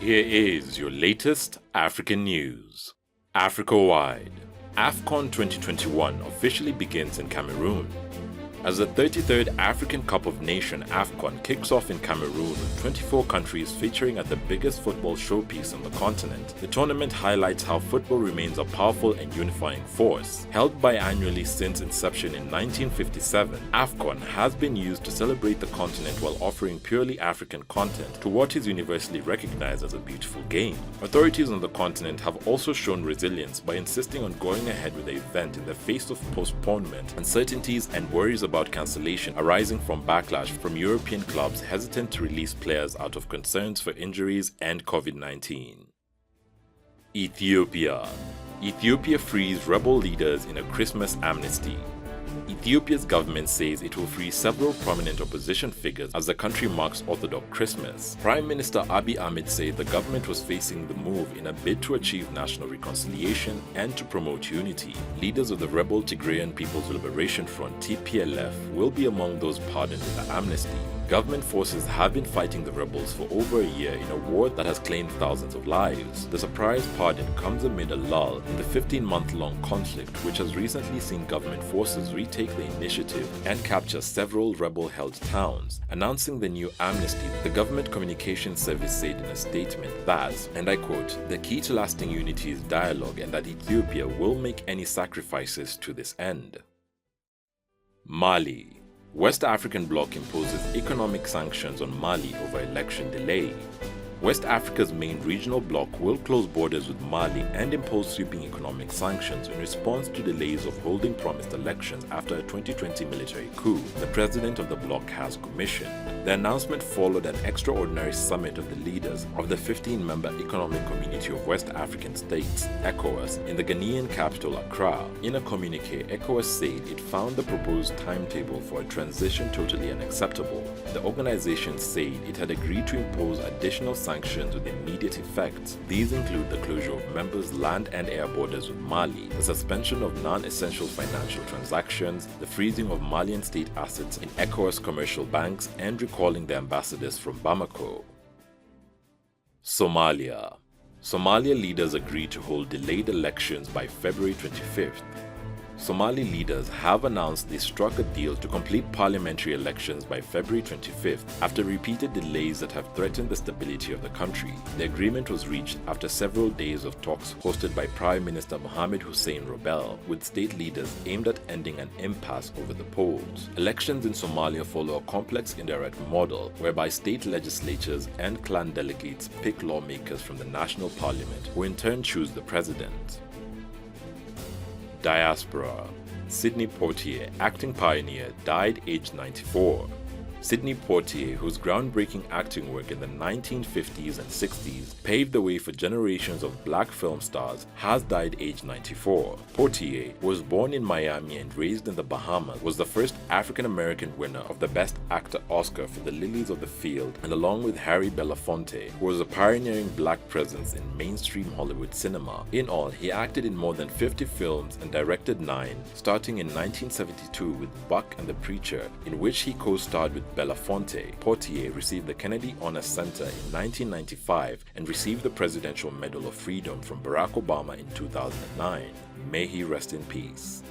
Here is your latest African news. Africa-wide, Afcon 2021 officially begins in Cameroon. As the 33rd African Cup of Nations Afcon kicks off in Cameroon with 24 countries featuring at the biggest football showpiece on the continent, the tournament highlights how football remains a powerful and unifying force. Held biannually since inception in 1957, Afcon has been used to celebrate the continent while offering purely African content to what is universally recognized as a beautiful game. Authorities on the continent have also shown resilience by insisting on going ahead with the event in the face of postponement, uncertainties, and worries about cancellation arising from backlash from European clubs hesitant to release players out of concerns for injuries and COVID-19. Ethiopia. Ethiopia frees rebel leaders in a Christmas amnesty. Ethiopia's government says it will free several prominent opposition figures as the country marks Orthodox Christmas. Prime Minister Abiy Ahmed said the government was facing the move in a bid to achieve national reconciliation and to promote unity. Leaders of the rebel Tigrayan People's Liberation Front (TPLF) will be among those pardoned in the amnesty. Government forces have been fighting the rebels for over a year in a war that has claimed thousands of lives. The surprise pardon comes amid a lull in the 15-month-long conflict, which has recently seen government forces retake the initiative and capture several rebel-held towns. Announcing the new amnesty, the government communications service said in a statement that, and I quote, "The key to lasting unity is dialogue and that Ethiopia will make any sacrifices to this end." Mali. West African bloc imposes economic sanctions on Mali over election delay. West Africa's main regional bloc will close borders with Mali and impose sweeping economic sanctions in response to delays of holding promised elections after a 2020 military coup the president of the bloc has commissioned. The announcement followed an extraordinary summit of the leaders of the 15-member Economic Community of West African States, ECOWAS, in the Ghanaian capital Accra. In a communique, ECOWAS said it found the proposed timetable for a transition totally unacceptable. The organization said it had agreed to impose additional sanctions with immediate effect. These include the closure of members' land and air borders with Mali, the suspension of non-essential financial transactions, the freezing of Malian state assets in ECOWAS commercial banks, and recalling the ambassadors from Bamako. Somalia. Somalia leaders agreed to hold delayed elections by February 25th. Somali leaders have announced they struck a deal to complete parliamentary elections by February 25th after repeated delays that have threatened the stability of the country. The agreement was reached after several days of talks hosted by Prime Minister Mohamed Hussein Robel with state leaders aimed at ending an impasse over the polls. Elections in Somalia follow a complex indirect model whereby state legislatures and clan delegates pick lawmakers from the national parliament who in turn choose the president. Diaspora. Sidney Poitier, acting pioneer, died aged 94. Sidney Poitier, whose groundbreaking acting work in the 1950s and 60s paved the way for generations of black film stars, has died aged 94. Poitier, who was born in Miami and raised in the Bahamas, was the first African-American winner of the Best Actor Oscar for The Lilies of the Field, and along with Harry Belafonte, who was a pioneering black presence in mainstream Hollywood cinema. In all, he acted in more than 50 films and directed 9, starting in 1972 with Buck and the Preacher, in which he co-starred with Belafonte. Poitier received the Kennedy Honor Center in 1995 and received the Presidential Medal of Freedom from Barack Obama in 2009. May he rest in peace.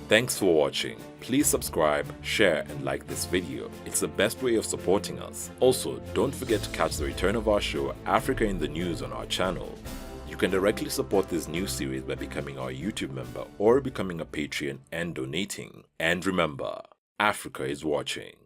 Thanks for watching. Please subscribe, share, and like this video. It's the best way of supporting us. Also, don't forget to catch the return of our show, Africa in the News, on our channel. You can directly support this new series by becoming our YouTube member or becoming a Patreon and donating. And remember, Africa is watching.